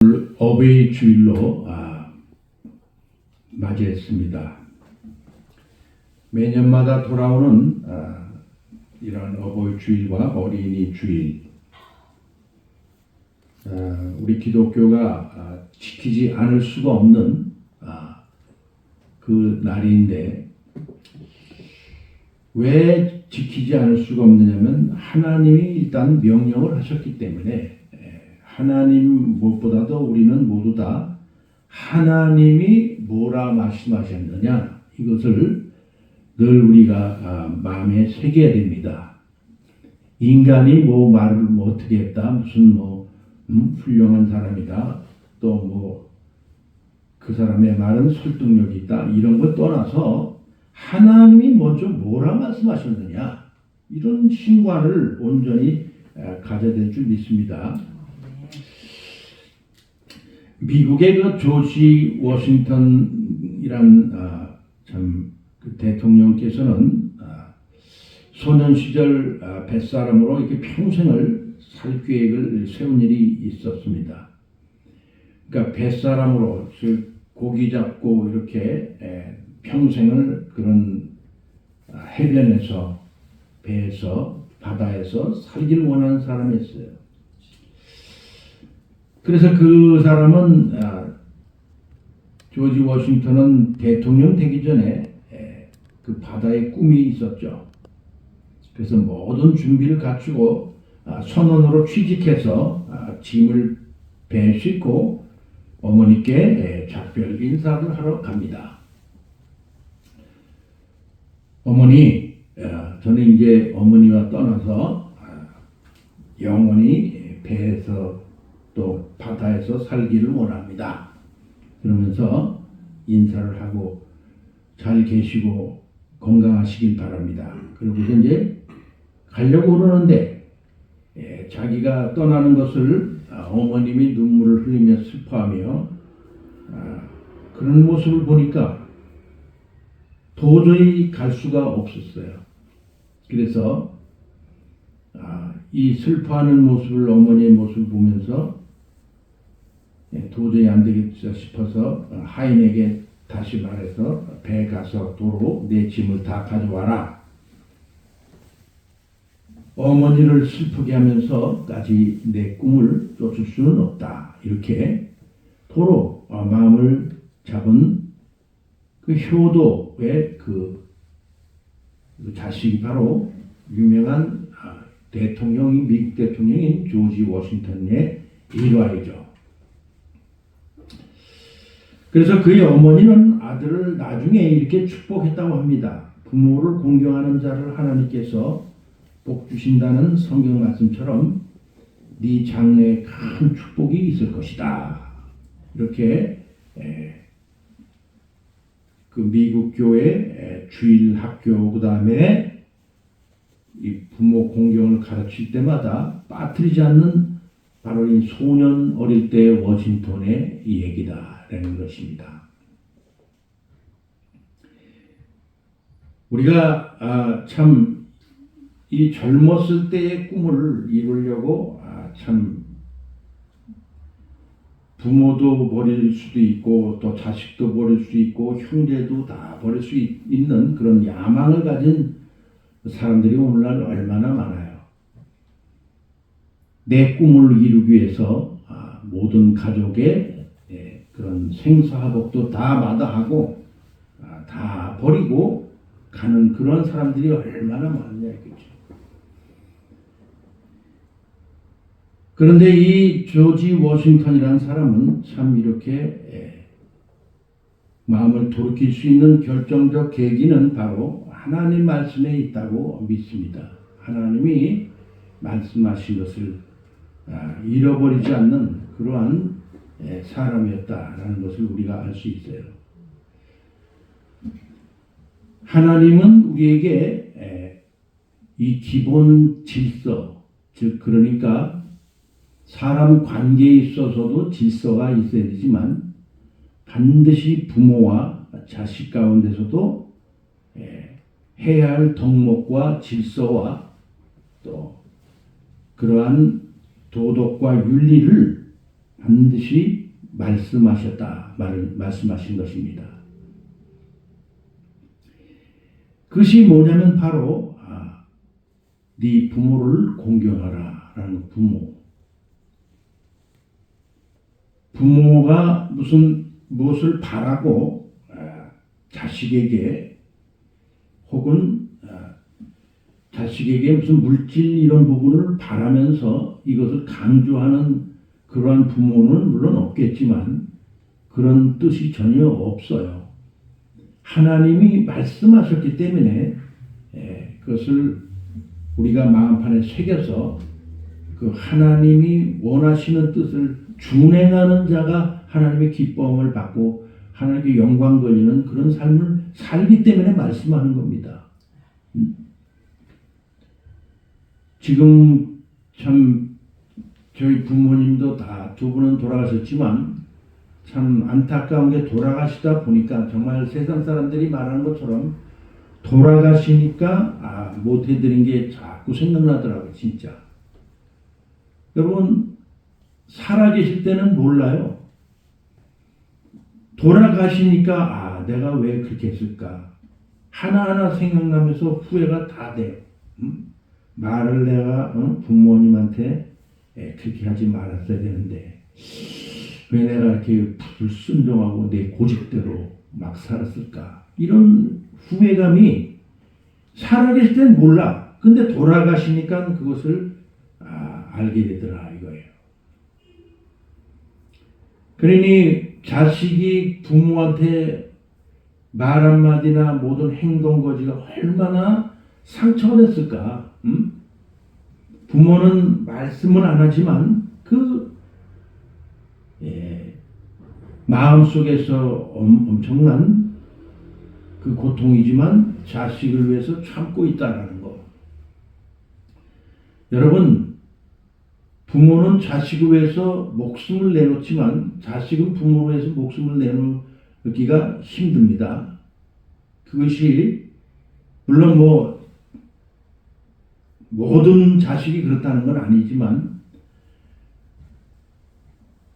어베이 주일로 맞이했습니다. 매년마다 돌아오는 이런 어버이 주일과 어린이 주일, 우리 기독교가 지키지 않을 수가 없는 그 날인데, 왜 지키지 않을 수가 없느냐면 하나님이 일단 명령을 하셨기 때문에. 하나님 무엇보다도 우리는 모두 다 하나님이 뭐라 말씀하셨느냐, 이것을 늘 우리가 마음에 새겨야 됩니다. 인간이 뭐 말을 뭐 어떻게 했다, 무슨 훌륭한 사람이다, 또 그 사람의 말은 설득력이 있다, 이런 것 떠나서 하나님이 먼저 뭐라 말씀하셨느냐, 이런 신관을 온전히 가져야 될 줄 믿습니다. 미국의 그 조지 워싱턴이란 그 대통령께서는 소년 시절 뱃사람으로 이렇게 평생을 살 계획을 세운 일이 있었습니다. 그러니까 뱃사람으로, 즉 고기 잡고 이렇게 평생을 그런 해변에서, 배에서, 바다에서 살기를 원하는 사람이었어요. 그래서 그 사람은, 조지 워싱턴은 대통령 되기 전에 그 바다에 꿈이 있었죠. 그래서 모든 준비를 갖추고 선원으로 취직해서 짐을 배에 싣고 어머니께 작별 인사를 하러 갑니다. 어머니, 저는 이제 어머니와 떠나서 영원히 배에서 또 바다에서 살기를 원합니다. 그러면서 인사를 하고 잘 계시고 건강하시길 바랍니다. 그리고서 이제 가려고 그러는데 자기가 떠나는 것을 어머님이 눈물을 흘리며 슬퍼하며 그런 모습을 보니까 도저히 갈 수가 없었어요. 그래서 이 슬퍼하는 모습을, 어머니의 모습을 보면서 도저히 안 되겠다 싶어서 하인에게 다시 말해서 배에 가서 도로 내 짐을 다 가져와라. 어머니를 슬프게 하면서까지 내 꿈을 쫓을 수는 없다. 이렇게 도로 마음을 잡은 그 효도의 그 자식이 바로 유명한 대통령이, 미국 대통령인 조지 워싱턴의 일화이죠. 그래서 그의 어머니는 아들을 나중에 이렇게 축복했다고 합니다. 부모를 공경하는 자를 하나님께서 복 주신다는 성경 말씀처럼 네 장래에 큰 축복이 있을 것이다. 이렇게 그 미국 교회 주일 학교, 그 다음에 이 부모 공경을 가르칠 때마다 빠뜨리지 않는 바로 이 소년 어릴 때의 워싱턴의 이 얘기다라는 것입니다. 우리가 참 이 젊었을 때의 꿈을 이루려고 참 부모도 버릴 수도 있고 또 자식도 버릴 수 있고 형제도 다 버릴 수 있는 그런 야망을 가진 사람들이 오늘날 얼마나 많아요. 내 꿈을 이루기 위해서 모든 가족의 그런 생사화복도 다 마다하고 다 버리고 가는 그런 사람들이 얼마나 많냐 이거죠. 그런데 이 조지 워싱턴이라는 사람은 참 이렇게 마음을 돌이킬 수 있는 결정적 계기는 바로 하나님 말씀에 있다고 믿습니다. 하나님이 말씀하신 것을 잃어버리지 않는 그러한 사람이었다라는 것을 우리가 알 수 있어요. 하나님은 우리에게 이 기본 질서, 즉 그러니까 사람 관계에 있어서도 질서가 있어야 되지만 반드시 부모와 자식 가운데서도 해야 할 덕목과 질서와 또 그러한 도덕과 윤리를 반드시 말씀하신 것입니다. 그것이 뭐냐면 바로 네 부모를 공경하라 라는 부모가 무엇을 바라고 자식에게 혹은 자식에게 무슨 물질 이런 부분을 바라면서 이것을 강조하는 그러한 부모는 물론 없겠지만 그런 뜻이 전혀 없어요. 하나님이 말씀하셨기 때문에 그것을 우리가 마음판에 새겨서 그 하나님이 원하시는 뜻을 준행하는 자가 하나님의 기쁨을 받고 하나님께 영광 돌리는 그런 삶을 살기 때문에 말씀하는 겁니다. 지금 참 저희 부모님도 다 두 분은 돌아가셨지만 참 안타까운 게 돌아가시다 보니까 정말 세상 사람들이 말하는 것처럼 돌아가시니까 못해드린 게 자꾸 생각나더라고요. 진짜. 여러분 살아계실 때는 몰라요. 돌아가시니까 내가 왜 그렇게 했을까 하나하나 생각나면서 후회가 다 돼요. 말을 내가 부모님한테 그렇게 하지 말았어야 되는데 왜 내가 이렇게 불순종하고 내 고집대로 막 살았을까 이런 후회감이 살아계실 때는 몰라. 근데 돌아가시니까 그것을 알게 되더라 이거예요. 그러니 자식이 부모한테 말 한마디나 모든 행동 거지가 얼마나 상처가 됐을까. 부모는 말씀은 안 하지만 마음속에서 엄청난 그 고통이지만 자식을 위해서 참고 있다라는 거. 여러분 부모는 자식을 위해서 목숨을 내놓지만 자식은 부모를 위해서 목숨을 내놓기가 힘듭니다. 그것이 물론 모든 자식이 그렇다는 건 아니지만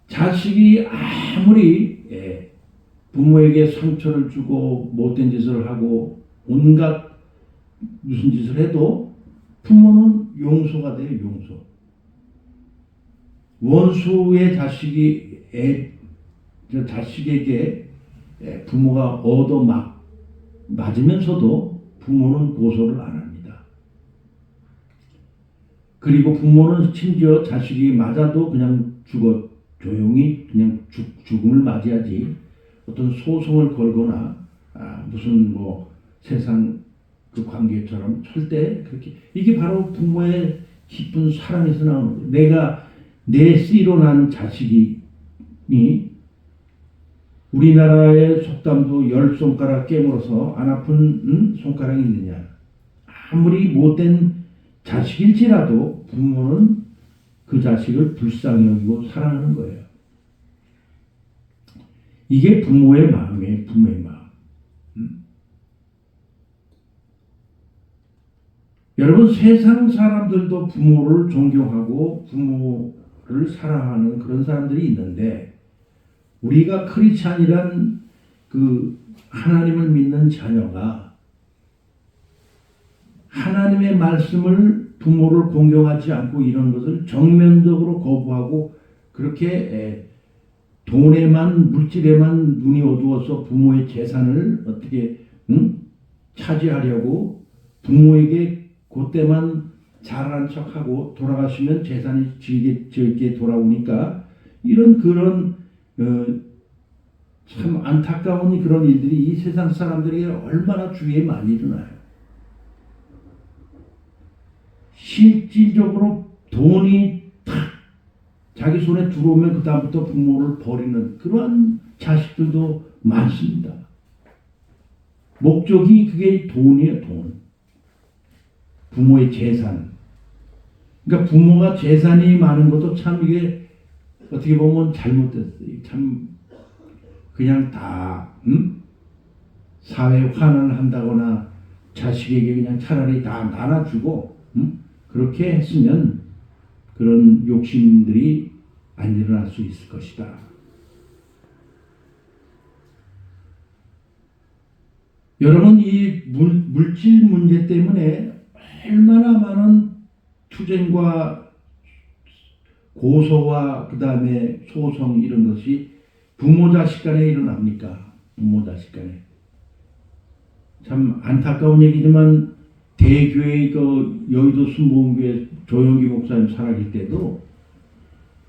자식이 아무리 부모에게 상처를 주고 못된 짓을 하고 온갖 무슨 짓을 해도 부모는 용서가 돼요. 용서. 원수의 자식에게 부모가 얻어 맞으면서도 부모는 고소를 안 합니다. 그리고 부모는 심지어 자식이 맞아도 그냥 조용히 그냥 죽음을 맞이하지 어떤 소송을 걸거나 무슨 세상 그 관계처럼 절대 그렇게 이게 바로 부모의 깊은 사랑에서 나오는 거예요. 내 씨로 난 자식이 우리나라의 속담도 10손가락 깨물어서 안 아픈 손가락이 있느냐. 아무리 못된 자식일지라도 부모는 그 자식을 불쌍히 여기고 사랑하는 거예요. 이게 부모의 마음이에요. 부모의 마음. 여러분 세상 사람들도 부모를 존경하고 부모를 사랑하는 그런 사람들이 있는데 우리가 크리스찬이란 그 하나님을 믿는 자녀가 하나님의 말씀을 부모를 공경하지 않고 이런 것을 정면적으로 거부하고 그렇게 돈에만 물질에만 눈이 어두워서 부모의 재산을 어떻게 차지하려고 부모에게 그때만 잘하는 척하고 돌아가시면 재산이 즐게 돌아오니까 그런 참 안타까운 그런 일들이 이 세상 사람들에게 얼마나 주위에 많이 일어나요. 실질적으로 돈이 탁 자기 손에 들어오면 그 다음부터 부모를 버리는 그러한 자식들도 많습니다. 목적이 그게 돈이에요. 돈. 부모의 재산. 그러니까 부모가 재산이 많은 것도 참 이게 어떻게 보면 잘못됐어요. 참 그냥 다 사회 환원을 한다거나 자식에게 그냥 차라리 다 나눠주고 그렇게 했으면 그런 욕심들이 안 일어날 수 있을 것이다. 여러분, 이 물질 문제 때문에 얼마나 많은 투쟁과 고소와 그 다음에 소송 이런 것이 부모 자식 간에 일어납니까? 부모 자식 간에. 참 안타까운 얘기지만 대교회 그 여의도 순복음교회 조영기 목사님 살아계실 때도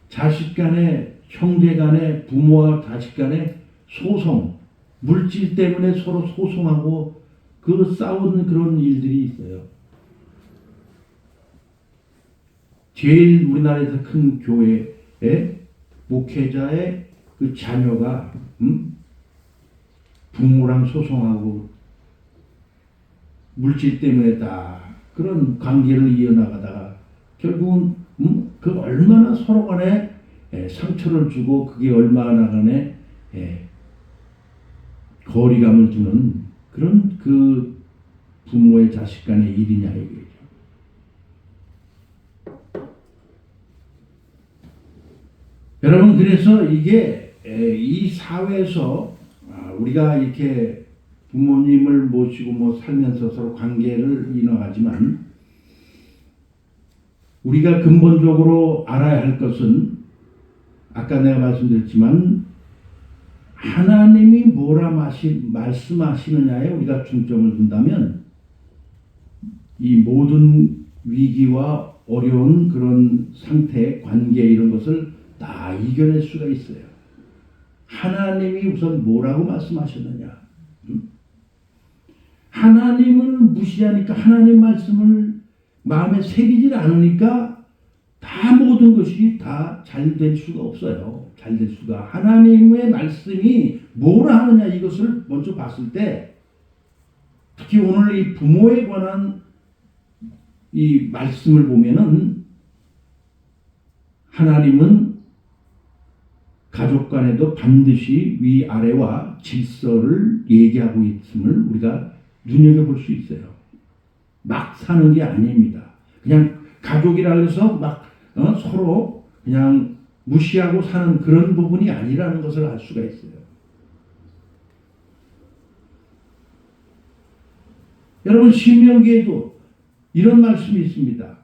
자식 간에, 형제 간에, 부모와 자식 간에 소송, 물질 때문에 서로 소송하고 그 싸우는 그런 일들이 있어요. 제일 우리나라에서 큰 교회의 목회자의 그 자녀가 부모랑 소송하고 물질 때문에 다 그런 관계를 이어나가다가 결국은 그 얼마나 서로 간에 상처를 주고 그게 얼마나 간에 거리감을 주는 그런 그 부모의 자식 간의 일이냐 이거죠. 여러분, 그래서 이게 이 사회에서 우리가 이렇게 부모님을 모시고 뭐 살면서 서로 관계를 이어가지만 우리가 근본적으로 알아야 할 것은 아까 내가 말씀드렸지만 하나님이 뭐라 말씀하시느냐에 우리가 중점을 둔다면 이 모든 위기와 어려운 그런 상태, 관계 이런 것을 다 이겨낼 수가 있어요. 하나님이 우선 뭐라고 말씀하셨느냐. 하나님을 무시하니까 하나님 말씀을 마음에 새기질 않으니까 다 모든 것이 다 잘 될 수가 없어요. 잘 될 수가. 하나님의 말씀이 뭐라 하느냐 이것을 먼저 봤을 때 특히 오늘 이 부모에 관한 이 말씀을 보면은 하나님은 가족 간에도 반드시 위아래와 질서를 얘기하고 있음을 우리가 눈여겨볼 수 있어요. 막 사는 게 아닙니다. 그냥 가족이라 해서 막 서로 그냥 무시하고 사는 그런 부분이 아니라는 것을 알 수가 있어요. 여러분, 신명기에도 이런 말씀이 있습니다.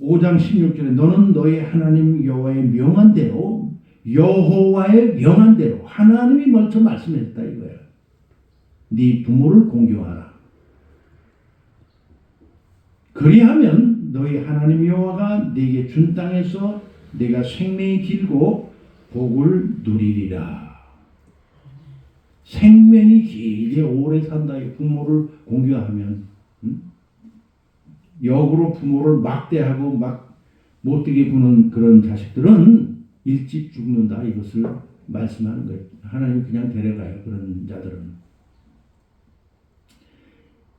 5장 16절에 너는 너의 하나님 여호와의 명한 대로 여호와의 명한 대로 하나님이 먼저 말씀했다 이거예요. 네 부모를 공경하라. 그리하면 너희 하나님 여호와가 네게 준 땅에서 네가 생명이 길고 복을 누리리라. 생명이 길게 오래 산다. 부모를 공경하면 역으로 부모를 막대하고 막 못되게 구는 그런 자식들은 일찍 죽는다. 이것을 말씀하는 거예요. 하나님 그냥 데려가요. 그런 자들은.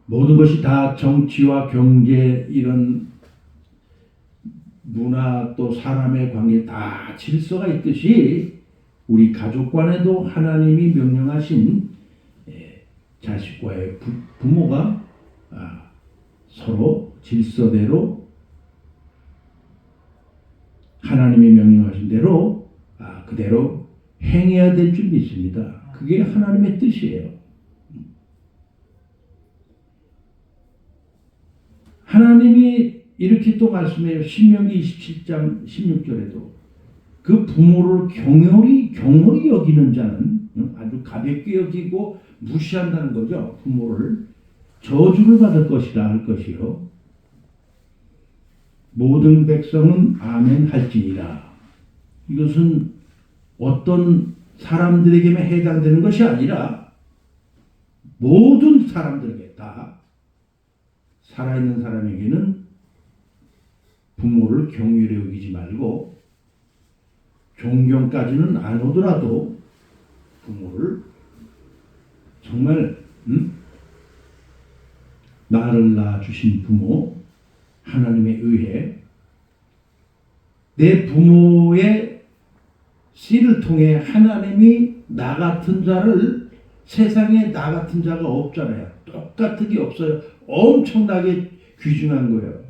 모든 것이 다 정치와 경제 이런 문화 또 사람의 관계 다 질서가 있듯이 우리 가족 간에도 하나님이 명령하신 자식과의 부모가 서로 질서대로 하나님이 명령하신 대로 그대로 행해야 될 줄 믿습니다. 그게 하나님의 뜻이에요. 하나님이 이렇게 또 말씀해요. 신명기 27장 16절에도 그 부모를 경홀히 여기는 자는 아주 가볍게 여기고 무시한다는 거죠. 부모를 저주를 받을 것이라 할 것이요. 모든 백성은 아멘 할지니라. 이것은 어떤 사람들에게만 해당되는 것이 아니라 모든 사람들에게 다 살아있는 사람에게는 부모를 경외히 여기지 말고 존경까지는 안 오더라도 부모를 정말 나를 낳아주신 부모 하나님에 의해 내 부모의 씨를 통해 하나님이 나 같은 자를 세상에 나 같은 자가 없잖아요. 똑같은 게 없어요. 엄청나게 귀중한 거예요.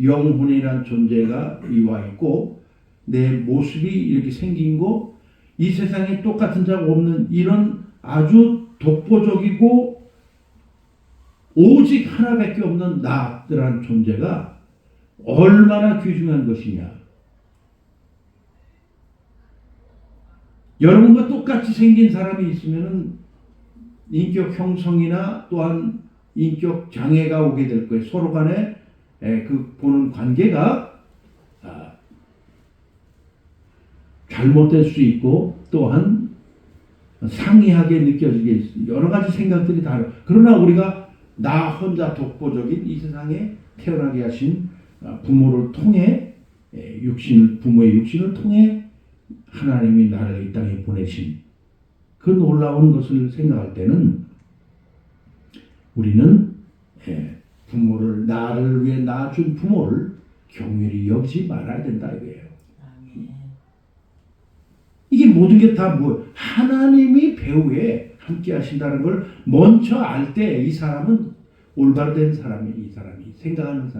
영혼이란 존재가 이와 있고 내 모습이 이렇게 생긴 거, 이 세상에 똑같은 자가 없는 이런 아주 독보적이고 오직 하나밖에 없는 나라는 존재가 얼마나 귀중한 것이냐. 여러분과 똑같이 생긴 사람이 있으면 인격 형성이나 또한 인격 장애가 오게 될 거예요. 서로 간에 그 보는 관계가 잘못될 수 있고 또한 상이하게 느껴지게 여러 가지 생각들이 다르. 그러나 우리가 나 혼자 독보적인 이 세상에 태어나게 하신 부모를 통해 부모의 육신을 통해 하나님이 나를 이 땅에 보내신 그 놀라운 것을 생각할 때는 우리는 부모를 나를 위해 낳아준 부모를 경외히 여기지 말아야 된다 이거예요. 이게 모든 게 다 뭐 하나님이 배후에 함께 하신다는 걸 먼저 알 때 이 사람은 올바른 사람이 이 사람이 생각하는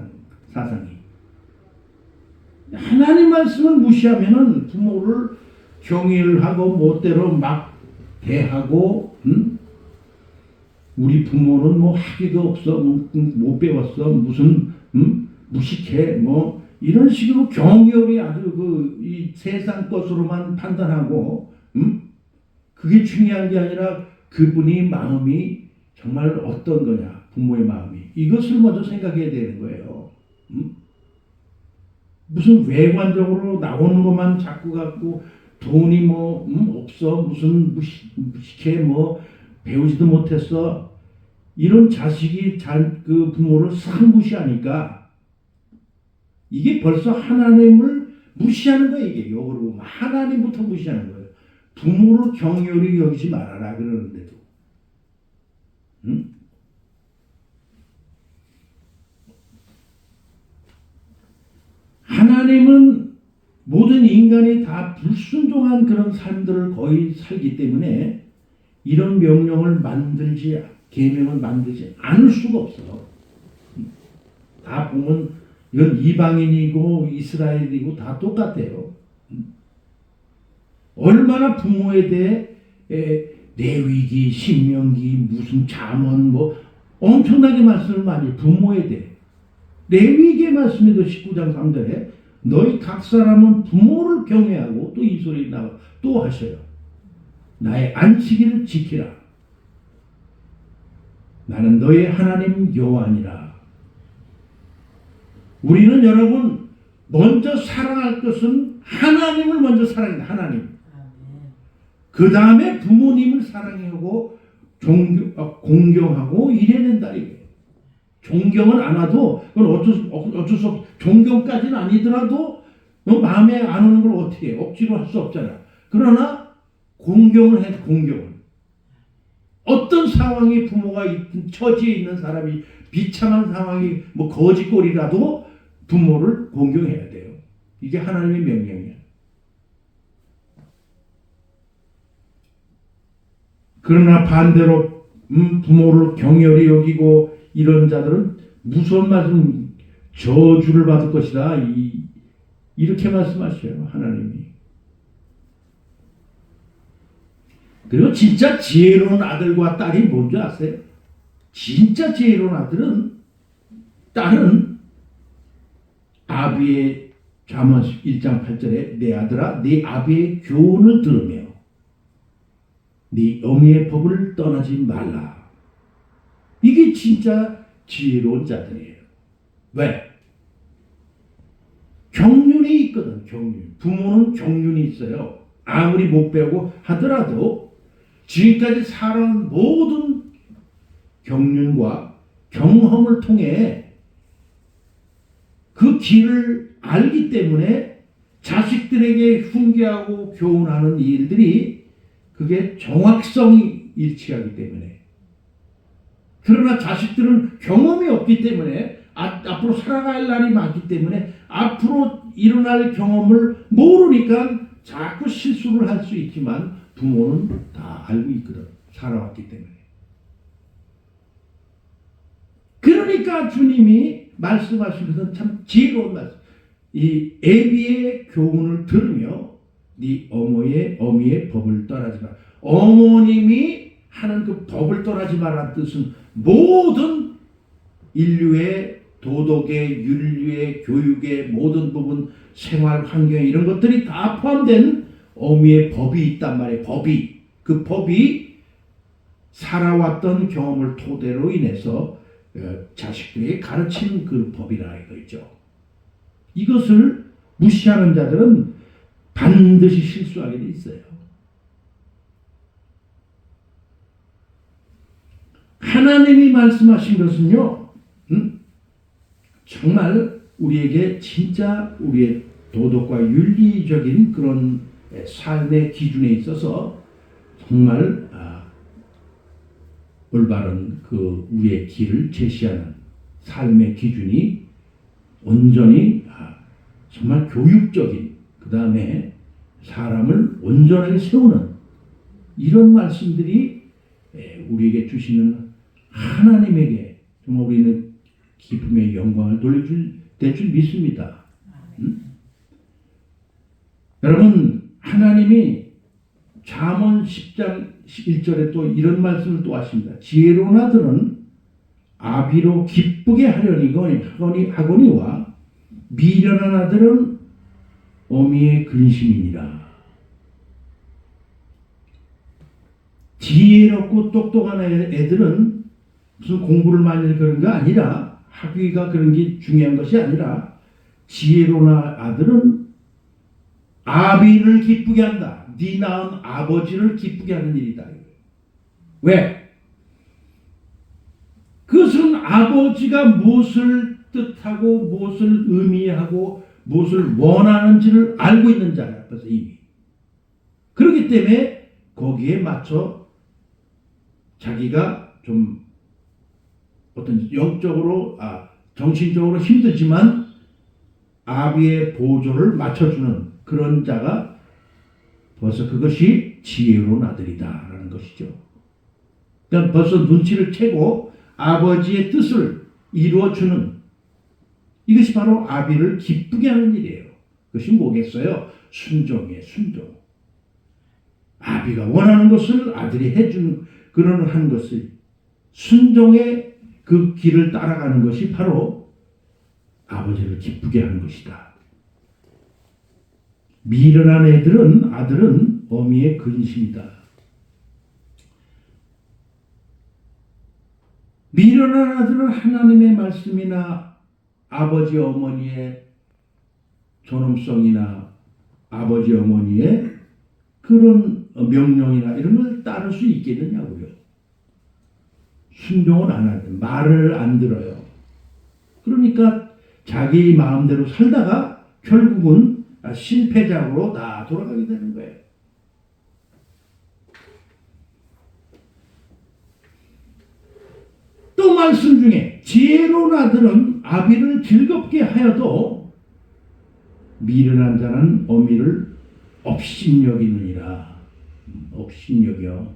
사상이 하나님 말씀을 무시하면은 부모를 경외를 하고 멋대로 막 대하고 우리 부모는 뭐 학위도 없어 못 배웠어 무슨 무식해 뭐 이런 식으로 경멸이 아주 이 세상 것으로만 판단하고 그게 중요한 게 아니라 그분이 마음이 정말 어떤 거냐 부모의 마음이 이것을 먼저 생각해야 되는 거예요. 무슨 외관적으로 나오는 것만 자꾸 갖고 돈이 뭐 없어 무슨 무식해 뭐 배우지도 못했어 이런 자식이 그 부모를 무시하니까 이게 벌써 하나님을 무시하는 거예요. 이게 역으로 보면 하나님부터 무시하는 거예요. 부모를 경멸히 여기지 말아라 그러는데도 하나님은 모든 인간이 다 불순종한 그런 삶들을 거의 살기 때문에 이런 명령을 계명을 만들지 않을 수가 없어. 다 보면 이건 이방인이고 이스라엘이고 다 똑같아요. 얼마나 부모에 대해 레위기, 신명기, 무슨 잠언 뭐 엄청나게 말씀을 많이 부모에 대해 레위기의 말씀에도 19장 3절에 너희 각 사람은 부모를 경외하고 또 이 소리 나와 또 하셔요. 나의 안식일을 지키라. 나는 너의 하나님 여호와니라. 우리는 여러분 먼저 사랑할 것은 하나님을 먼저 사랑한다. 하나님. 그 다음에 부모님을 사랑하고 공경하고 이래야 된다. 이게. 존경은 안 와도 그건 어쩔 수 없어. 존경까지는 아니더라도 마음에 안 오는 걸 어떻게 해? 억지로 할 수 없잖아. 그러나 공경을 해. 공경을. 어떤 상황이 부모가 있든 처지에 있는 사람이 비참한 상황이 뭐 거지꼴이라도 부모를 공경해야 돼요. 이게 하나님의 명령이야. 그러나 반대로 부모를 경멸히 여기고 이런 자들은 무서운 말씀 저주를 받을 것이다. 이렇게 말씀하셔요. 하나님이. 그리고 진짜 지혜로운 아들과 딸이 뭔지 아세요? 진짜 지혜로운 딸은 아비의 잠언 1장 8절에 내 아들아 네 아비의 교훈을 들으며 네 어미의 법을 떠나지 말라. 이게 진짜 지혜로운 자들이에요. 왜? 경륜이 있거든. 경륜. 부모는 경륜이 있어요. 아무리 못 배우고 하더라도 지금까지 살아온 모든 경륜과 경험을 통해 그 길을 알기 때문에 자식들에게 훈계하고 교훈하는 일들이 그게 정확성이 일치하기 때문에. 그러나 자식들은 경험이 없기 때문에 앞으로 살아갈 날이 많기 때문에 앞으로 일어날 경험을 모르니까 자꾸 실수를 할 수 있지만 부모는 다 알고 있거든. 살아왔기 때문에. 그러니까 주님이 말씀하신 것은 참 지혜로운 말씀. 이 애비의 교훈을 들으며 네 어미의 법을 떠나지 마라. 어머님이 하는 그 법을 떠나지 마라는 뜻은 모든 인류의 도덕의, 윤리의, 교육의 모든 부분, 생활 환경 이런 것들이 다 포함된 어미의 법이 있단 말이에요. 법이. 그 법이 살아왔던 경험을 토대로 인해서 자식들에게 가르치는 그 법이라 이거죠. 이것을 무시하는 자들은 반드시 실수하게 돼 있어요. 하나님이 말씀하신 것은요, 정말 우리에게 진짜 우리의 도덕과 윤리적인 그런 삶의 기준에 있어서 정말 올바른 그 우리의 길을 제시하는 삶의 기준이 온전히 정말 교육적인, 그 다음에 사람을 온전하게 세우는 이런 말씀들이 우리에게 주시는 하나님에게 정말 우리는 기쁨의 영광을 돌려줄 줄 믿습니다. 여러분, 하나님이 잠언 10장 11절에 또 이런 말씀을 또 하십니다. 지혜로운 아들은 아비로 기쁘게 하거니와 미련한 아들은 어미의 근심이니라. 지혜롭고 똑똑한 애들은 무슨 공부를 많이 해서 그런 게 아니라, 학위가 그런 게 중요한 것이 아니라, 지혜로운 아들은 아비를 기쁘게 한다. 네 낳은 아버지를 기쁘게 하는 일이다. 왜? 그것은 아버지가 무엇을 뜻하고 무엇을 의미하고 무엇을 원하는지를 알고 있는 자야. 벌써 이미. 그렇기 때문에 거기에 맞춰 자기가 좀 어떤 영적으로 정신적으로 힘들지만 아비의 보조를 맞춰주는 그런 자가 벌써 그것이 지혜로운 아들이다라는 것이죠. 그러니까 벌써 눈치를 채고 아버지의 뜻을 이루어주는, 이것이 바로 아비를 기쁘게 하는 일이에요. 그것이 뭐겠어요? 순종이에요. 순종. 아비가 원하는 것을 아들이 해주는 그런 한 것을, 순종의 그 길을 따라가는 것이 바로 아버지를 기쁘게 하는 것이다. 미련한 아들은 어미의 근심이다. 미련한 아들은 하나님의 말씀이나 아버지 어머니의 존엄성이나 아버지 어머니의 그런 명령이나 이런 걸 따를 수 있겠느냐고요. 순종을 안 하죠. 말을 안 들어요. 그러니까 자기 마음대로 살다가 결국은 실패작으로 다 돌아가게 되는 거예요. 또 말씀 중에 지혜로운 아들은 아비를 즐겁게 하여도 미련한 자는 어미를 업신여기느니라. 업신여겨.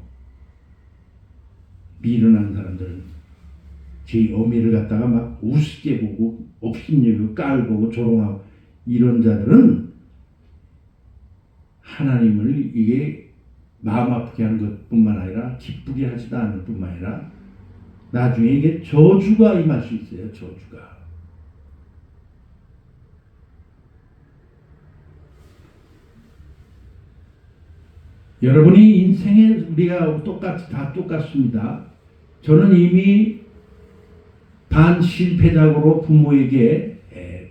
미련한 사람들은 제 어미를 갖다가 막 우습게 보고 업신여기고 깔보고 조롱하고 이런 자들은 하나님을 이게 마음 아프게 하는 것뿐만 아니라 기쁘게 하지도 않을 뿐만 아니라 나중에 이게 저주가 임할 수 있어요. 저주가. 여러분이 인생에 우리가 다 똑같습니다. 저는 이미 반실패작으로 부모에게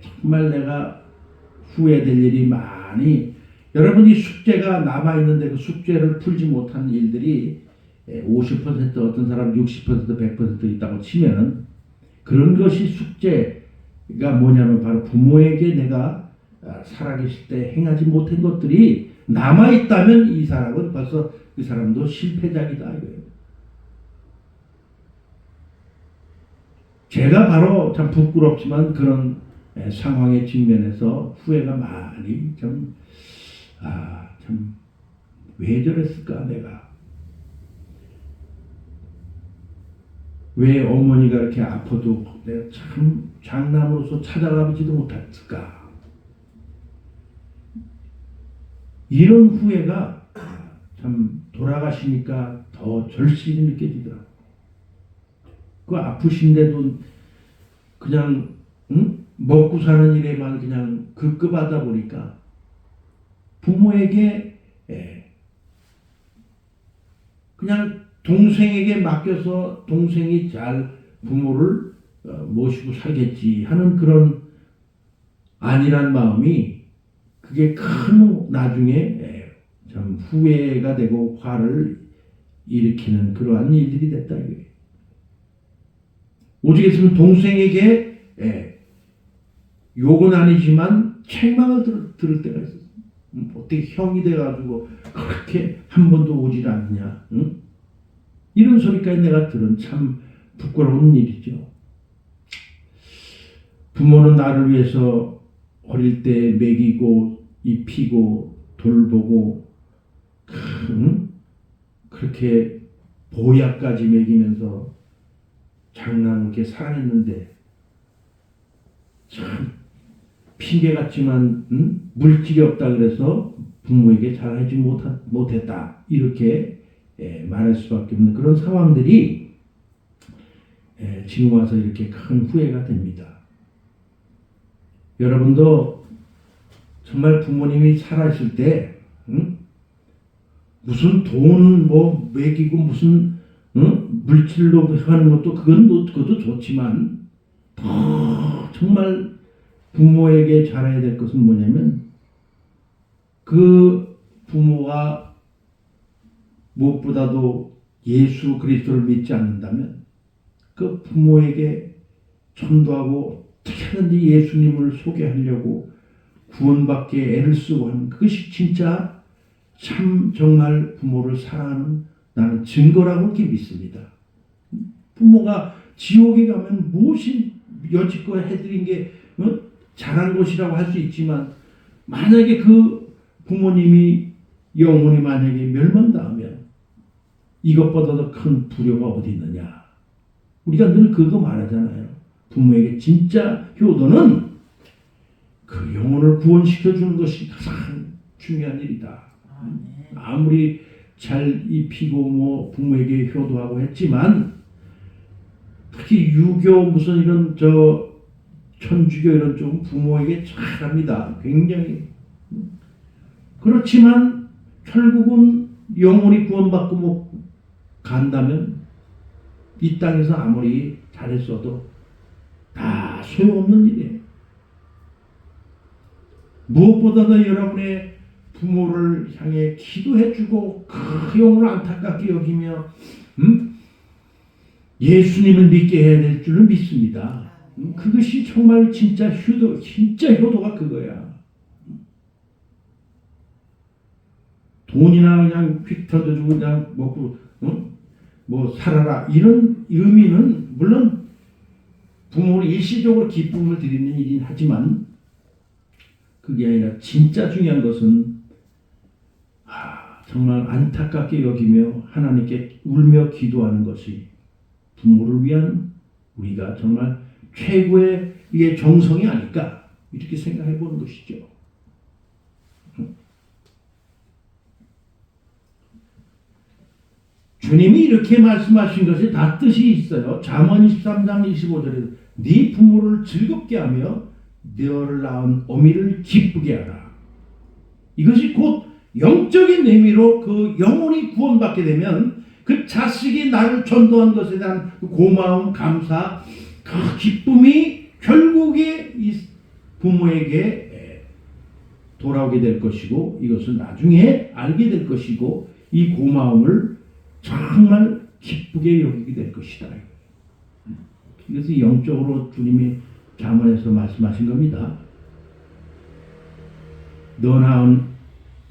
정말 내가 후회될 일이 많이, 여러분이 숙제가 남아있는데 그 숙제를 풀지 못한 일들이 50% 어떤 사람 60% 100% 있다고 치면은 그런 것이 숙제가 뭐냐면 바로 부모에게 내가 살아계실 때 행하지 못한 것들이 남아있다면 이 사람은 벌써 그 사람도 실패작이다 이거예요. 제가 바로 참 부끄럽지만 그런 상황에 직면해서 후회가 많이 참 왜 저랬을까 내가. 왜 어머니가 이렇게 아파도 내가 참 장남으로서 찾아가지도 못했을까. 이런 후회가 참 돌아가시니까 더 절실히 느껴지더라고요. 그 아프신데도 그냥 먹고 사는 일에만 그냥 급급하다 보니까 부모에게 그냥 동생에게 맡겨서 동생이 잘 부모를 모시고 살겠지 하는 그런 안일한 마음이 그게 큰 나중에 참 후회가 되고 화를 일으키는 그러한 일들이 됐다 이거예요. 오죽했으면 동생에게 욕은 아니지만 책망을 들을 때가 있었어요. 어떻게 형이 돼가지고 그렇게 한 번도 오질 않냐? 응? 이런 소리까지 내가 들은 참 부끄러운 일이죠. 부모는 나를 위해서 어릴 때 먹이고 입히고 돌보고 그렇게 보약까지 먹이면서 장난하게 사랑했는데 참 핑계 같지만 물질이 없다 그래서 부모에게 잘하지 못했다 이렇게 말할 수밖에 없는 그런 상황들이 지금 와서 이렇게 큰 후회가 됩니다. 여러분도 정말 부모님이 살아있을 때 무슨 돈 뭐 먹이고 무슨 물질로 하는 것도 그것도 좋지만 더 정말 부모에게 잘해야 될 것은 뭐냐면 그 부모가 무엇보다도 예수 그리스도를 믿지 않는다면 그 부모에게 전도하고 어떻게 하든지 예수님을 소개하려고 구원받게 애를 쓰고 하는 그것이 진짜 참 정말 부모를 사랑하는 나는 증거라고 이렇게 믿습니다. 부모가 지옥에 가면 무엇이 여지껏 해드린 게 잘한 것이라고 할 수 있지만 만약에 그 부모님이 영혼이 만약에 멸망당하면 이것보다 더 큰 불효가 어디 있느냐. 우리가 늘 그거 말하잖아요. 부모에게 진짜 효도는 그 영혼을 구원시켜주는 것이 가장 중요한 일이다. 아무리 잘 입히고 뭐 부모에게 효도하고 했지만 특히 유교 무슨 이런 천주교 이런 쪽은 부모에게 잘합니다. 굉장히. 그렇지만 결국은 영혼이 구원받고 뭐 간다면 이 땅에서 아무리 잘했어도 다 소용없는 일이에요. 무엇보다도 여러분의 부모를 향해 기도해주고 그 영혼을 안타깝게 여기며 예수님을 믿게 해야 될 줄을 믿습니다. 그것이 정말 진짜 효도가 그거야. 돈이나 그냥 휙 터져주고 그냥 먹고 뭐 살아라 이런 의미는 물론 부모를 일시적으로 기쁨을 드리는 일이긴 하지만 그게 아니라 진짜 중요한 것은 정말 안타깝게 여기며 하나님께 울며 기도하는 것이 부모를 위한 우리가 정말 최고의 이게 정성이 아닐까 이렇게 생각해 보는 것이죠. 주님이 이렇게 말씀하신 것이 다 뜻이 있어요. 잠언 23장 25절에 네 부모를 즐겁게 하며 너를 낳은 어미를 기쁘게 하라. 이것이 곧 영적인 의미로 그 영혼이 구원받게 되면 그 자식이 나를 전도한 것에 대한 고마움, 감사, 그 기쁨이 결국에 이 부모에게 돌아오게 될 것이고 이것을 나중에 알게 될 것이고 이 고마움을 정말 기쁘게 여기게 될 것이다. 이것이 영적으로 주님이 잠언에서 말씀하신 겁니다. 너 낳은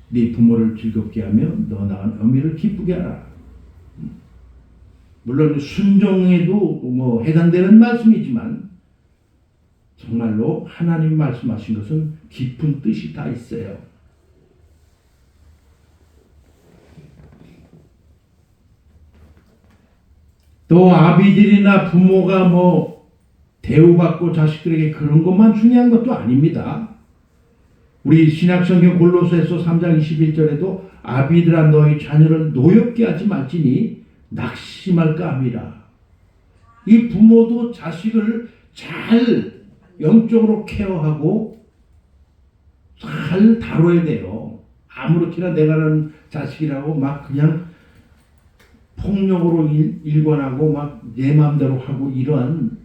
네 부모를 즐겁게 하며 너 낳은 어미를 기쁘게 하라. 물론 순종에도 뭐 해당되는 말씀이지만 정말로 하나님이 말씀하신 것은 깊은 뜻이 다 있어요. 또 아비들이나 부모가 뭐 대우받고 자식들에게 그런 것만 중요한 것도 아닙니다. 우리 신약성경 골로새서 3장 21절에도 아비들아 너희 자녀를 노엽게 하지 말지니 낙심할까 함이라. 이 부모도 자식을 잘 영적으로 케어하고 잘 다뤄야 돼요. 아무렇게나 내가 하는 자식이라고 막 그냥 폭력으로 일관하고 막 내 마음대로 하고 이러한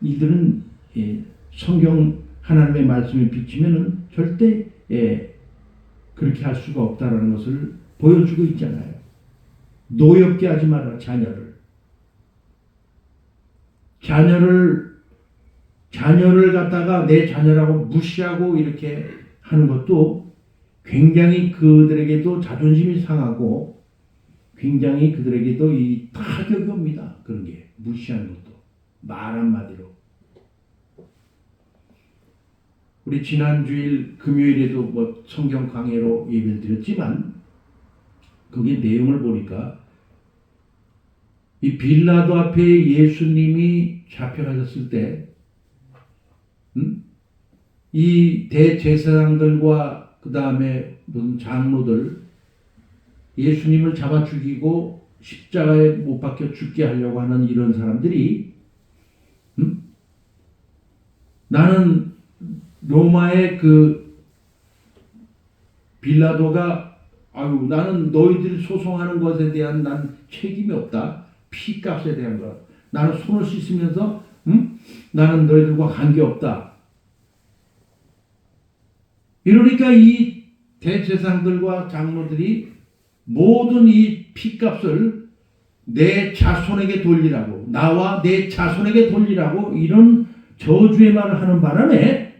이들은 성경 하나님의 말씀에 비치면은 절대 그렇게 할 수가 없다라는 것을 보여주고 있잖아요. 노엽게 하지 마라 자녀를 갖다가 내 자녀라고 무시하고 이렇게 하는 것도 굉장히 그들에게도 자존심이 상하고 굉장히 그들에게도 이 타격이 옵니다. 그런 게 무시하는 것도 말 한마디로. 우리 지난 주일 금요일에도 뭐 성경 강해로 예배를 드렸지만 거기 내용을 보니까 이 빌라도 앞에 예수님이 잡혀가셨을 때 이 대제사장들과 그 다음에 무슨 장로들 예수님을 잡아 죽이고 십자가에 못 박혀 죽게 하려고 하는 이런 사람들이 나는 로마의 그 빌라도가 나는 너희들이 소송하는 것에 대한 난 책임이 없다. 피값에 대한 것. 나는 손을 씻으면서 나는 너희들과 관계없다. 이러니까 이 대제사장들과 장로들이 모든 이 피값을 내 자손에게 돌리라고, 나와 내 자손에게 돌리라고 이런 저주의 말을 하는 바람에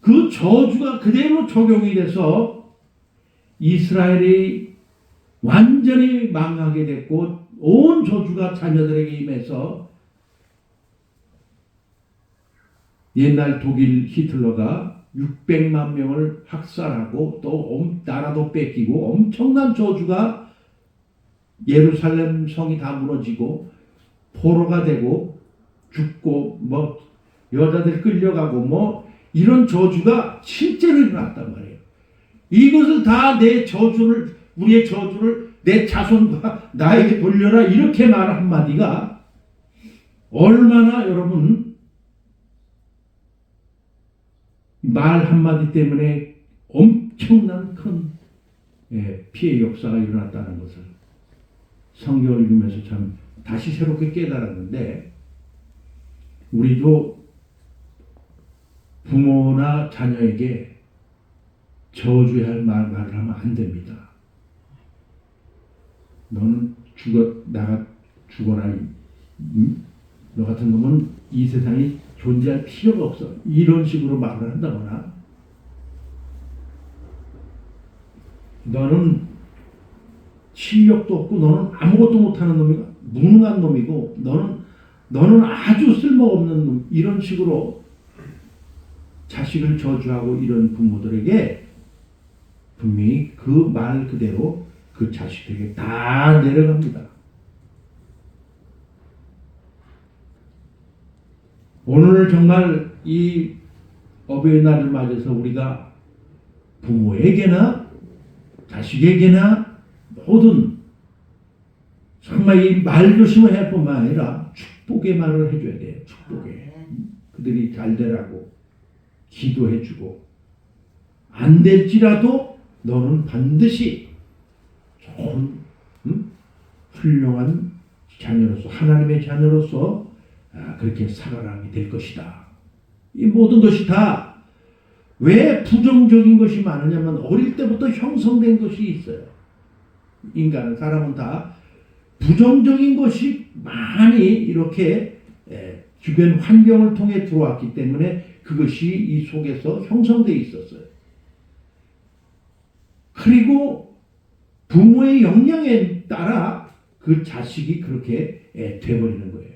그 저주가 그대로 적용이 돼서 이스라엘이 완전히 망하게 됐고 온 저주가 자녀들에게 임해서 옛날 독일 히틀러가 600만 명을 학살하고 또 나라도 뺏기고 엄청난 저주가 예루살렘 성이 다 무너지고 포로가 되고 죽고 뭐 여자들 끌려가고 뭐 이런 저주가 실제로 일어났단 말이에요. 이것을 다 내 저주를 우리의 저주를 내 자손과 나에게 돌려라 이렇게 말 한마디가 얼마나 여러분 말 한마디 때문에 엄청난 큰 피해 역사가 일어났다는 것을 성경을 읽으면서 참 다시 새롭게 깨달았는데 우리도 부모나 자녀에게 저주할 말을 하면 안 됩니다. 너는 나가 죽어라. 너 같은 놈은 이 세상에 존재할 필요가 없어. 이런 식으로 말을 한다거나 너는 실력도 없고 너는 아무것도 못하는 놈이고 무능한 놈이고 너는 아주 쓸모없는 놈 이런 식으로 자식을 저주하고 이런 부모들에게 분명히 그 말 그대로 그 자식에게 다 내려갑니다. 오늘 정말 이 어버이날을 맞아서 우리가 부모에게나 자식에게나 모든 정말 이 말조심을 할 뿐만 아니라 축복의 말을 해줘야 돼요. 축복의. 그들이 잘 되라고 기도해주고 안 될지라도 너는 반드시 좋은 훌륭한 자녀로서 하나님의 자녀로서 그렇게 살아가게 될 것이다. 이 모든 것이 다 왜 부정적인 것이 많으냐면 어릴 때부터 형성된 것이 있어요. 인간은 사람은 다 부정적인 것이 많이 이렇게 주변 환경을 통해 들어왔기 때문에 그것이 이 속에서 형성되어 있었어요. 그리고 부모의 영향에 따라 그 자식이 그렇게 돼버리는 거예요.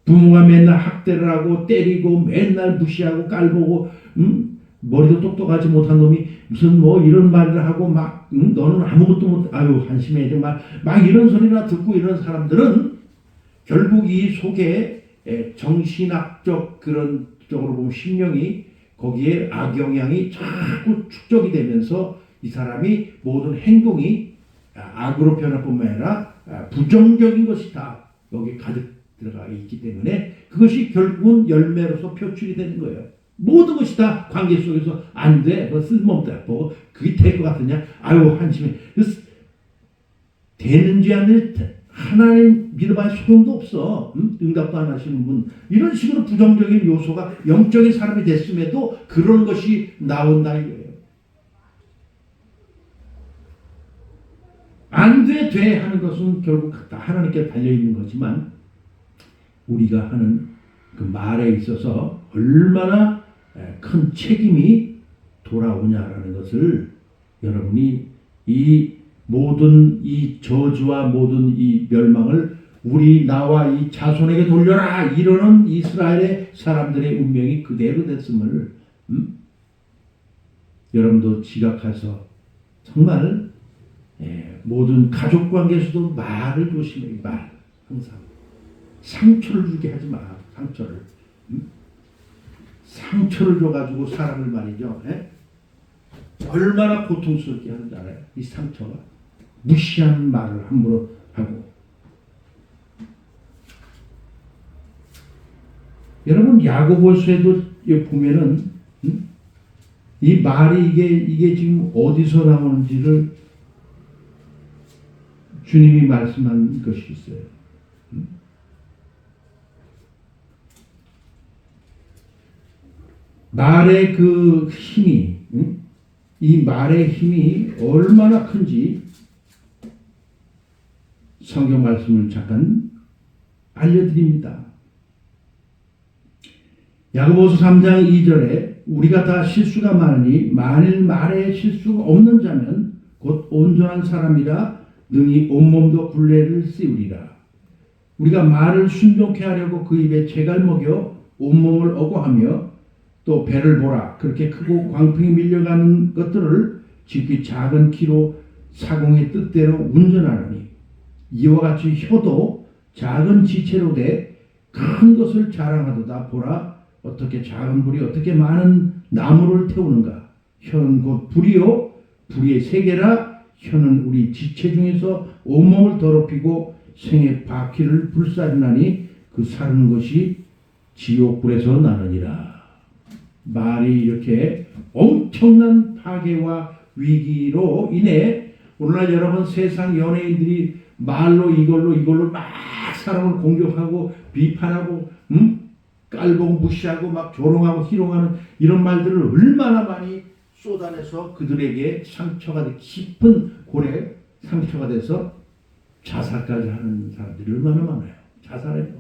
부모가 맨날 학대를 하고 때리고 맨날 무시하고 깔보고 머리도 똑똑하지 못한 놈이 무슨 뭐 이런 말을 하고 막 너는 아무것도 못 한심해 정말 막 이런 소리나 듣고 이런 사람들은 결국 이 속에 정신학적 그런 적으로 보면 심령이 거기에 악영향이 자꾸 축적이 되면서 이 사람이 모든 행동이 악으로 변할 뿐만 아니라 부정적인 것이 다 여기 가득 들어가 있기 때문에 그것이 결국은 열매로서 표출이 되는 거예요. 모든 것이 다 관계 속에서 안 돼. 뭐 쓸모없다. 뭐 그게 될 것 같으냐? 아유 한심해. 되는지 안 되는지 하나님 믿어봐야 소용도 없어. 응답도 안 하시는 분. 이런 식으로 부정적인 요소가 영적인 사람이 됐음에도 그런 것이 나온다 이거예요. 안 돼, 돼 하는 것은 결국 다 하나님께 달려있는 거지만 우리가 하는 그 말에 있어서 얼마나 큰 책임이 돌아오냐라는 것을 여러분이 이 모든 이 저주와 모든 이 멸망을 우리 나와 이 자손에게 돌려라 이러는 이스라엘의 사람들의 운명이 그대로 됐음을 여러분도 지각해서 정말 모든 가족 관계에서도 말을 조심해. 말 항상 상처를 주게 하지 마. 상처를 줘가지고 사람을 말이죠. 얼마나 고통스럽게 하는지 알아요? 이 상처가 무시한 말을 함부로 하고. 여러분 야고보서에도 보면은 이 말이 이게 지금 어디서 나오는지를 주님이 말씀한 것이 있어요. 말의 그 힘이, 이 말의 힘이 얼마나 큰지 성경 말씀을 잠깐 알려드립니다. 야고보서 3장 2절에 우리가 다 실수가 많으니 만일 말에 실수가 없는 자면 곧 온전한 사람이라 능히 온몸도 굴레를 씌우리라. 우리가 말을 순종케 하려고 그 입에 재갈 먹여 온몸을 어고하며 또 배를 보라. 그렇게 크고 광풍이 밀려가는 것들을 지극히 작은 키로 사공의 뜻대로 운전하느니 이와 같이 혀도 작은 지체로 돼 큰 것을 자랑하도다. 보라 어떻게 작은 불이 어떻게 많은 나무를 태우는가. 혀는 곧 불이요 불의 세계라. 혀는 우리 지체 중에서 온몸을 더럽히고 생의 바퀴를 불사르나니 그 사르는 것이 지옥불에서 나느니라. 말이 이렇게 엄청난 파괴와 위기로 인해 오늘날 여러분 세상 연예인들이 말로 이걸로 막 사람을 공격하고 비판하고 깔보고 무시하고 막 조롱하고 희롱하는 이런 말들을 얼마나 많이 쏟아내서 그들에게 상처가 돼 깊은 골에 상처가 돼서 자살까지 하는 사람들이 얼마나 많아요. 자살해요.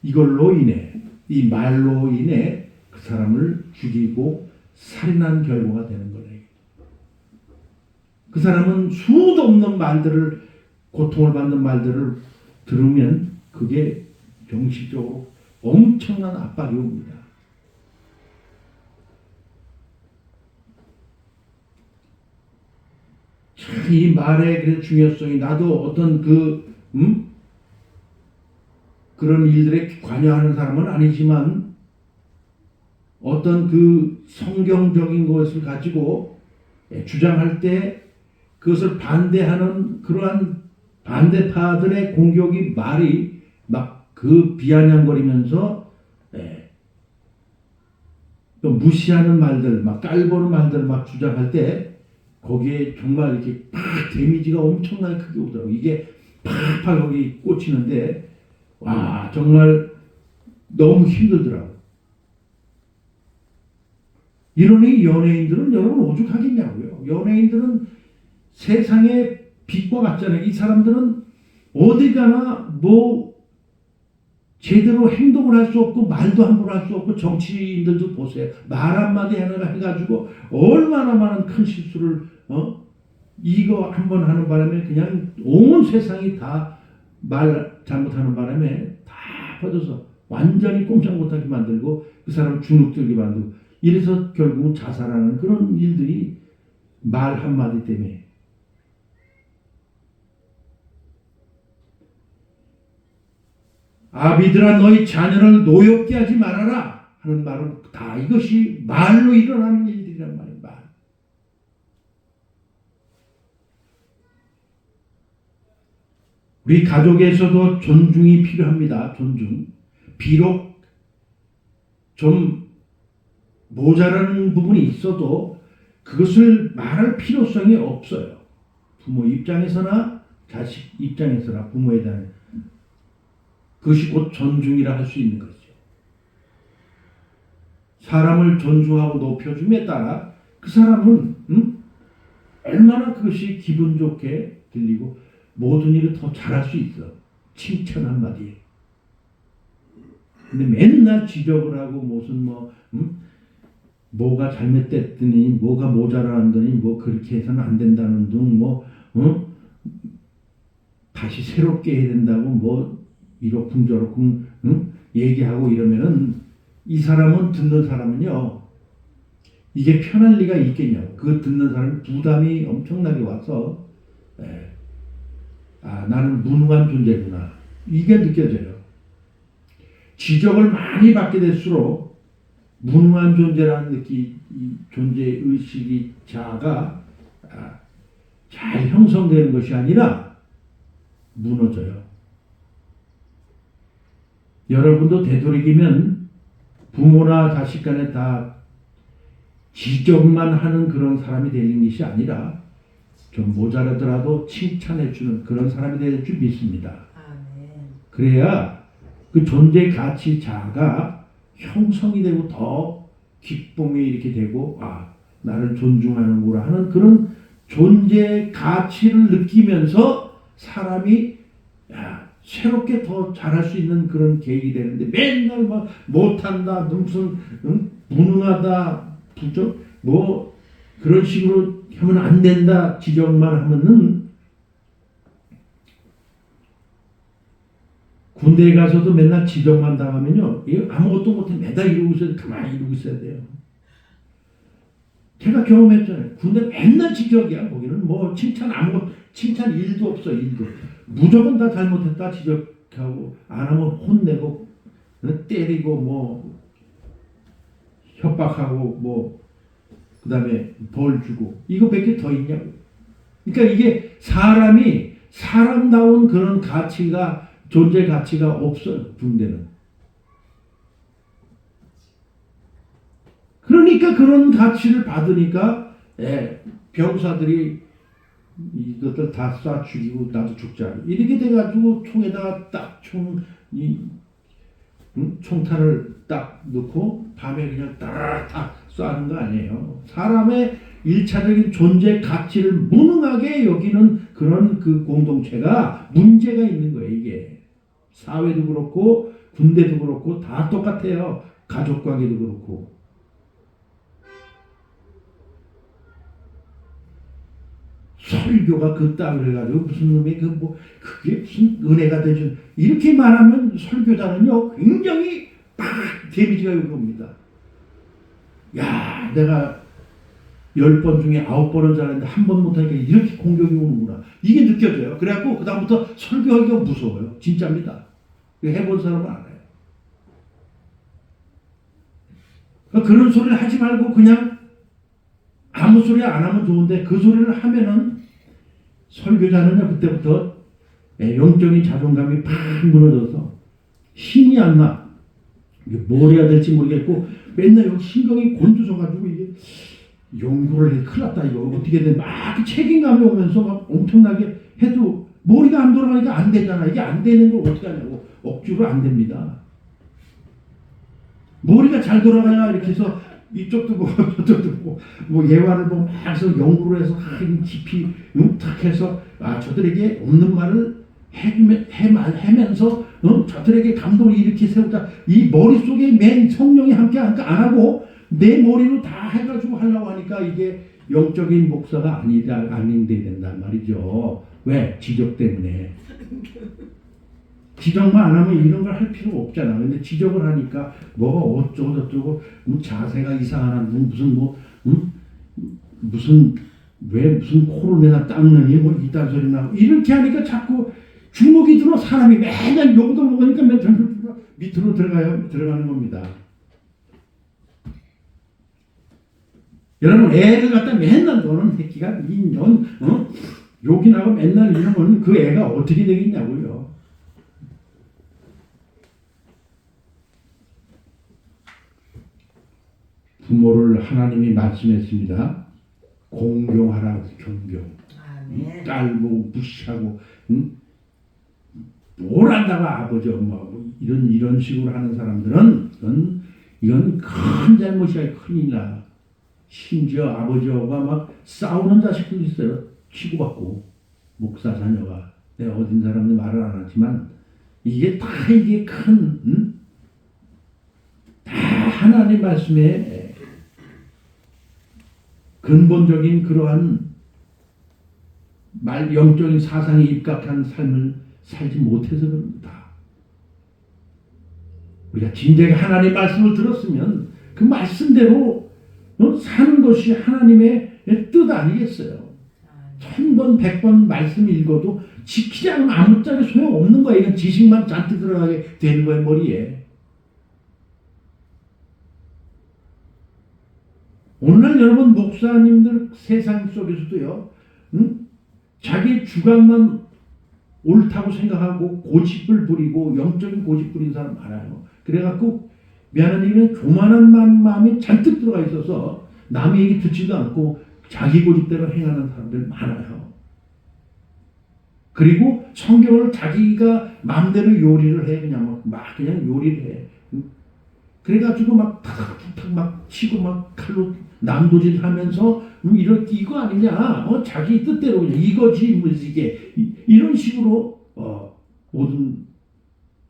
이걸로 인해 이 말로 인해 그 사람을 죽이고 살인한 결과가 되는 거예요. 그 사람은 수도 없는 말들을 고통을 받는 말들을 들으면 그게 정신적으로 엄청난 압박이 옵니다. 참 이 말의 그 중요성이 나도 어떤 그런 일들에 관여하는 사람은 아니지만 어떤 그 성경적인 것을 가지고 주장할 때 그것을 반대하는 그러한 반대파들의 공격이 말이 막 그 비아냥거리면서 또 무시하는 말들, 막 깔보는 말들 막 주장할 때 거기에 정말 이렇게 팍 데미지가 엄청나게 크게 오더라고. 이게 팍팍 여기 꽂히는데 와 정말 너무 힘들더라고. 이러니 연예인들은 여러분 오죽하겠냐고요. 연예인들은 세상의 빛과 같잖아요. 이 사람들은 어디 가나 뭐 제대로 행동을 할 수 없고 말도 함부로 할 수 없고 정치인들도 보세요. 말 한마디 하나 해가지고 얼마나 많은 큰 실수를 이거 한번 하는 바람에 그냥 온 세상이 다 말 잘못하는 바람에 다 퍼져서 완전히 꼼짝 못하게 만들고 그 사람 주눅들게 만들고 이래서 결국 자살하는 그런 일들이 말 한마디 때문에. 아비들아 너희 자녀를 노엽게 하지 말아라 하는 말은 다 이것이 말로 일어나는 일들이란 말이에요. 말. 우리 가족에서도 존중이 필요합니다. 존중. 비록 좀 모자라는 부분이 있어도 그것을 말할 필요성이 없어요. 부모 입장에서나 자식 입장에서나 부모에 대한 그것이 곧 존중이라 할 수 있는 거죠. 사람을 존중하고 높여줌에 따라 그 사람은 얼마나 그것이 기분 좋게 들리고 모든 일을 더 잘할 수 있어. 칭찬 한마디에. 근데 맨날 지적을 하고 무슨 뭐가 잘못됐더니 뭐가 모자라더니 뭐 그렇게 해서는 안 된다는 등 다시 새롭게 해야 된다고 뭐 이러쿵저러쿵 얘기하고 이러면은 이 사람은 듣는 사람은요 이게 편할 리가 있겠냐고. 그 듣는 사람은 부담이 엄청나게 와서 나는 무능한 존재구나 이게 느껴져요. 지적을 많이 받게 될수록 무능한 존재라는 이 존재 의식이 자아가 잘 형성되는 것이 아니라 무너져요. 여러분도 되도록이면 부모나 자식 간에 다 지적만 하는 그런 사람이 되는 것이 아니라 좀 모자라더라도 칭찬해주는 그런 사람이 될 줄 믿습니다. 그래야 그 존재 가치 자아가 형성이 되고 더 기쁨이 이렇게 되고 나를 존중하는구나 하는 그런 존재 가치를 느끼면서 사람이 새롭게 더 잘할 수 있는 그런 계획이 되는데 맨날 막 못한다 무슨 무능하다 부족 뭐 그런 식으로 하면 안 된다 지적만 하면은 군대에 가서도 맨날 지적만 당하면요 아무것도 못해 매달 이러고 있어야 가만히 이러고 있어야 돼요. 제가 경험했잖아요. 군대 맨날 지적이야. 거기는 뭐 칭찬 칭찬 일도 없어. 일도 무조건 다 잘못했다 지적하고 안 하면 혼내고 때리고 뭐 협박하고 뭐 그다음에 벌 주고 이거밖에 더 있냐고. 그러니까 이게 사람이 사람다운 그런 가치가 존재 가치가 없어요. 군대는. 그러니까 그런 가치를 받으니까 병사들이 이것들 다 쏴 죽이고 나도 죽자 이렇게 돼가지고 총에다가 딱 총탄을 딱 넣고 밤에 그냥 딱 쏴는 거 아니에요. 사람의 일차적인 존재 가치를 무능하게 여기는 그런 그 공동체가 문제가 있는 거예요. 이게 사회도 그렇고 군대도 그렇고 다 똑같아요. 가족 관계도 그렇고. 설교가 그따위로 해가지고 무슨 놈이 그게 무슨 은혜가 되죠. 이렇게 말하면 설교자는요 굉장히 막 데미지가 여기 옵니다. 야 내가 10번 중에 9번은 잘했는데 한 번 못하니까 이렇게 공격이 오는구나. 이게 느껴져요. 그래갖고 그 다음부터 설교하기가 무서워요. 진짜입니다. 해본 사람은 알아요. 그런 소리를 하지 말고 그냥 아무 소리 안 하면 좋은데 그 소리를 하면은 설교자는요 그때부터 영적인 자존감이 팍 무너져서 힘이 안 나. 이게 뭘 해야 될지 모르겠고 맨날 여기 신경이 곤두서가지고 이게 연구를 해 큰일 났다 이거 어떻게 돼 막 책임감이 오면서 막 엄청나게 해도 머리가 안 돌아가니까 안 되잖아. 이게 안 되는 걸 어떻게 하냐고. 억지로 안 됩니다. 머리가 잘 돌아가야 이렇게 해서 이쪽도 보고 저쪽도 보고 뭐 예화를 보고 막 해서 연구를 해서 깊이 탁 해서 저들에게 없는 말을 해면서 저들에게 감동을 일으키 세우자. 이 머릿속에 맨 성령이 함께 하니까 안 하고 내 머리로 다 해가지고 하려고 하니까 이게 영적인 목사가 아닌데 된단 말이죠. 왜? 지적 때문에. 지적만 안 하면 이런 걸 할 필요 없잖아. 근데 지적을 하니까 뭐가 어쩌고 저쩌고 자세가 이상하나 무슨 왜 무슨 코를 내가 닦느니 뭐 이딴 소리 나고 이렇게 하니까 자꾸 주눅이 들어 사람이 맨날 욕도 먹으니까 밑으로 들어가는 겁니다. 여러분 애를 갖다 맨날 노는 새끼가 욕이 나고 맨날 이러면 그 애가 어떻게 되겠냐고요. 부모를 하나님이 말씀했습니다. 공경하라고 경경. 깔고 무시하고 뭘 한다고 아버지 엄마 이런 식으로 하는 사람들은 이건 큰 잘못이야. 큰일 나. 심지어 아버지와 막 싸우는 자식들도 있어요. 치고받고 목사 자녀가 내가 어딘 사람들 말을 안 하지만 이게 큰 다 하나님 말씀에 근본적인 그러한 영적인 사상에 입각한 삶을 살지 못해서 그럽니다. 우리가 진작에 하나님 말씀을 들었으면 그 말씀대로 사는 것이 하나님의 뜻 아니겠어요? 1000번 100번 말씀 읽어도 지키지 않으면 아무짝에 소용없는 거야. 이건 지식만 잔뜩 들어가게 되는 거예요, 머리에. 오늘날 여러분 목사님들 세상 속에서도요, 자기 주관만 옳다고 생각하고 고집을 부리고 영적인 고집 부린 사람 많아요. 그래갖고 미안한 얘기는 교만한 마음이 잔뜩 들어가 있어서 남의 얘기 듣지도 않고 자기 고집대로 행하는 사람들 많아요. 그리고 성경을 자기가 마음대로 요리를 해. 그냥 요리를 해. 그래가지고 막 탁탁탁 막 치고 막 칼로 남도질 하면서 이거 아니냐. 자기 뜻대로 그냥 이거지 이게 이런 식으로 모든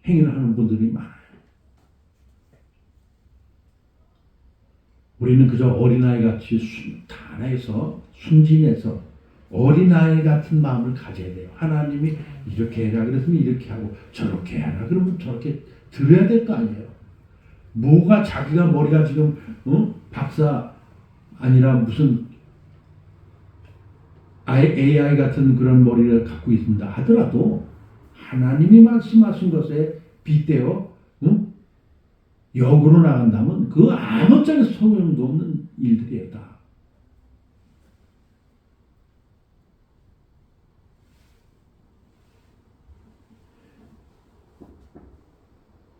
행위를 하는 분들이 많아요. 우리는 그저 어린아이같이 단아해서 순진해서 어린아이 같은 마음을 가져야 돼요. 하나님이 이렇게 해라 그랬으면 이렇게 하고 저렇게 해라 그러면 저렇게 들어야 될 거 아니에요. 뭐가 자기가 머리가 지금 박사 아니라 무슨 AI 같은 그런 머리를 갖고 있습니다 하더라도 하나님이 말씀하신 것에 빗대어 역으로 나간다면 그 아무짝에 소용도 없는 일들이에요. 다.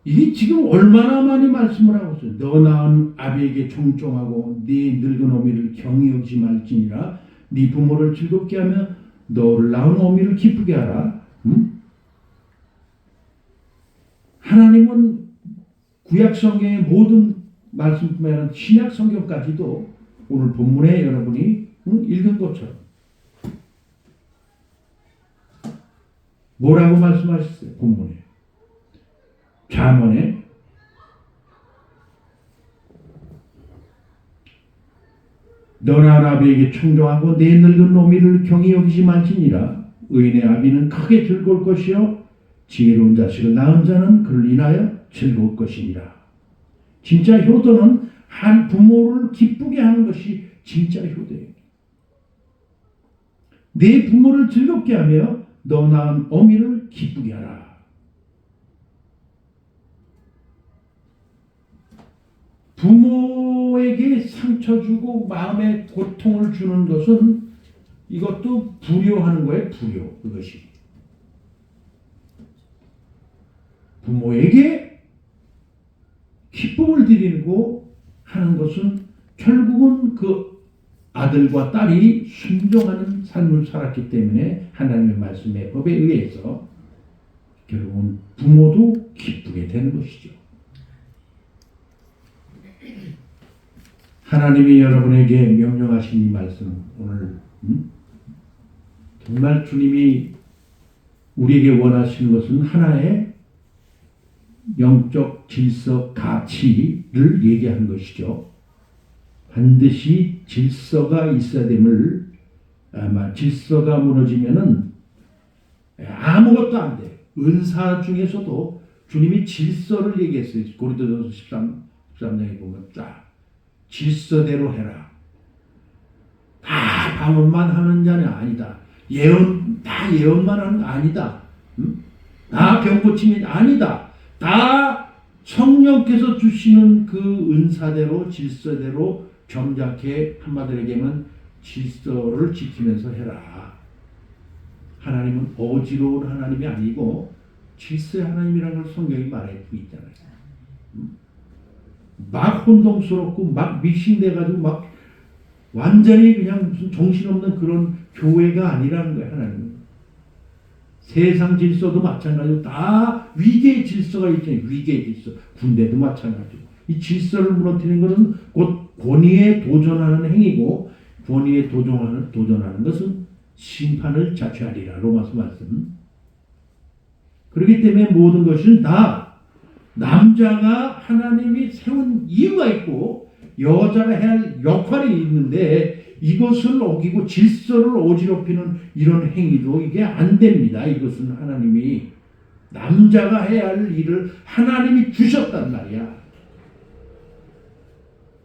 이게 지금 얼마나 많이 말씀을 하고 있어요. 너 낳은 아비에게 종종하고 네 늙은 어미를 경히 여기지 말지니라. 네 부모를 즐겁게 하며 너를 낳은 어미를 기쁘게 하라. 하나님은 구약 성경의 모든 말씀뿐만 아니라 신약 성경까지도 오늘 본문에 여러분이 읽은 것처럼 뭐라고 말씀하셨어요? 본문에 잠언에 너나 아비에게 청종하고 내 늙은 어미를 경히 여기지 말지니라. 의인의 아비는 크게 즐거울 것이요 지혜로운 자식을 낳은 자는 그를 인하여 즐거울 것이니라. 진짜 효도는 한 부모를 기쁘게 하는 것이 진짜 효도예요. 내 부모를 즐겁게 하며 너 낳은 어미를 기쁘게 하라. 부모에게 상처 주고 마음에 고통을 주는 것은 이것도 불효하는 거예요. 불효. 그것이 부모에게 기쁨을 드리고 하는 것은 결국은 그 아들과 딸이 순종하는 삶을 살았기 때문에 하나님의 말씀의 법에 의해서 결국은 부모도 기쁘게 되는 것이죠. 하나님이 여러분에게 명령하신 이 말씀 오늘 정말 주님이 우리에게 원하시는 것은 하나의 영적 질서 가치를 얘기하는 것이죠. 반드시 질서가 있어야 됨을 아마 질서가 무너지면은 아무것도 안 돼. 은사 중에서도 주님이 질서를 얘기했어요. 고린도전서 13장에 보면 쫙 질서대로 해라. 다 방언만 하는 자는 아니다. 다 예언만 하는 거 아니다. 다 병고침이 아니다. 다 성령께서 주시는 그 은사대로 질서대로 겸작해 한마디로 얘기하면 질서를 지키면서 해라. 하나님은 어지러운 하나님이 아니고 질서의 하나님이라는 걸 성경이 말해주고 있잖아요. 막 혼동스럽고 막 믹싱돼가지고 막 완전히 그냥 무슨 정신없는 그런 교회가 아니라는 거예요. 하나님은. 세상 질서도 마찬가지고 다 위계의 질서가 있잖아요. 위계의 질서. 군대도 마찬가지고. 이 질서를 무너뜨리는 것은 곧 권위에 도전하는 행위고 권위에 도전하는 것은 심판을 자초하리라. 로마서 말씀. 그렇기 때문에 모든 것은 다 남자가 하나님이 세운 이유가 있고 여자가 해야 할 역할이 있는데 이것을 어기고 질서를 어지럽히는 이런 행위도 이게 안 됩니다. 이것은 하나님이 남자가 해야 할 일을 하나님이 주셨단 말이야.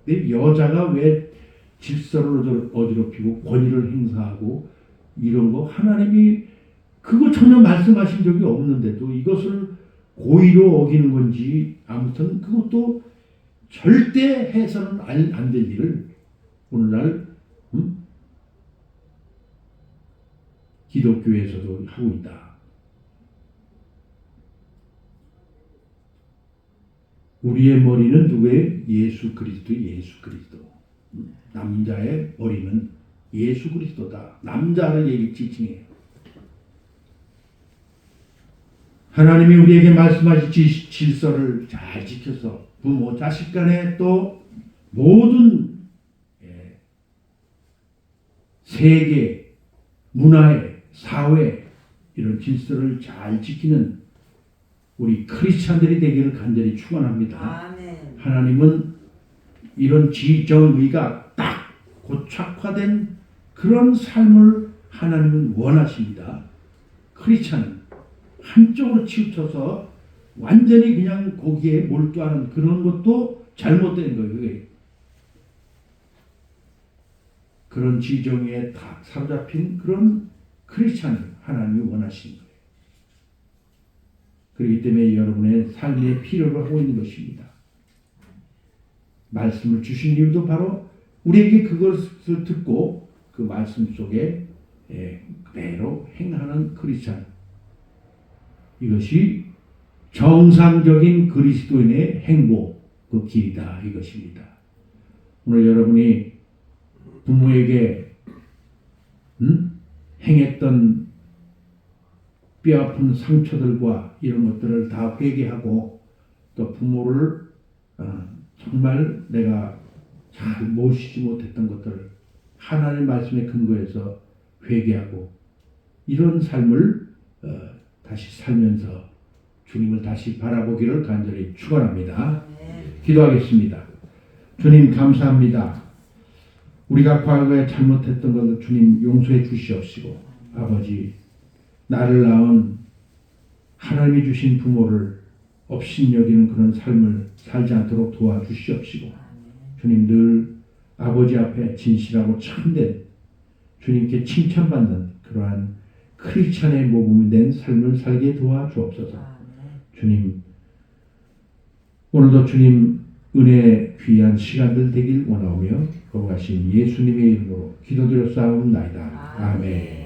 근데 여자가 왜 질서를 어지럽히고 권위를 행사하고 이런 거 하나님이 그거 전혀 말씀하신 적이 없는데도 이것을 고의로 어기는 건지 아무튼 그것도 절대 해서는 안 될 일을 오늘날 기독교에서도 하고 있다. 우리의 머리는 누구의? 예수 그리스도. 남자의 머리는 예수 그리스도다. 남자를 얘기 지칭해요. 하나님이 우리에게 말씀하신 질서를 잘 지켜서 부모, 자식 간에 또 모든 세계, 문화의, 사회 이런 질서를 잘 지키는 우리 크리스찬들이 되기를 간절히 축원합니다. 아멘. 하나님은 이런 지정의가 딱 고착화된 그런 삶을 하나님은 원하십니다. 크리스찬은 한쪽으로 치우쳐서 완전히 그냥 거기에 몰두하는 그런 것도 잘못된 거예요. 그게. 그런 지정에 다 사로잡힌 그런 크리스찬을 하나님이 원하시는 거예요. 그렇기 때문에 여러분의 삶에 필요로 하고 있는 것입니다. 말씀을 주신 이유도 바로 우리에게 그것을 듣고 그 말씀 속에 그대로 행하는 크리스찬. 이것이 정상적인 그리스도인의 행복, 그 길이다 이것입니다. 오늘 여러분이 부모에게 행했던 뼈아픈 상처들과 이런 것들을 다 회개하고 또 부모를 정말 내가 잘 모시지 못했던 것들을 하나님의 말씀에 근거해서 회개하고 이런 삶을 다시 살면서 주님을 다시 바라보기를 간절히 축원합니다. 기도하겠습니다. 주님 감사합니다. 우리가 과거에 잘못했던 것을 주님 용서해 주시옵시고 아버지 나를 낳은 하나님이 주신 부모를 업신여기는 그런 삶을 살지 않도록 도와주시옵시고 주님 늘 아버지 앞에 진실하고 참된 주님께 칭찬받는 그러한 크리스찬의 모범이 된 삶을 살게 도와주옵소서. 주님 오늘도 주님 은혜 귀한 시간들 되길 원하오며 거룩하신 예수님의 이름으로 기도드렸사옵나이다. 아멘.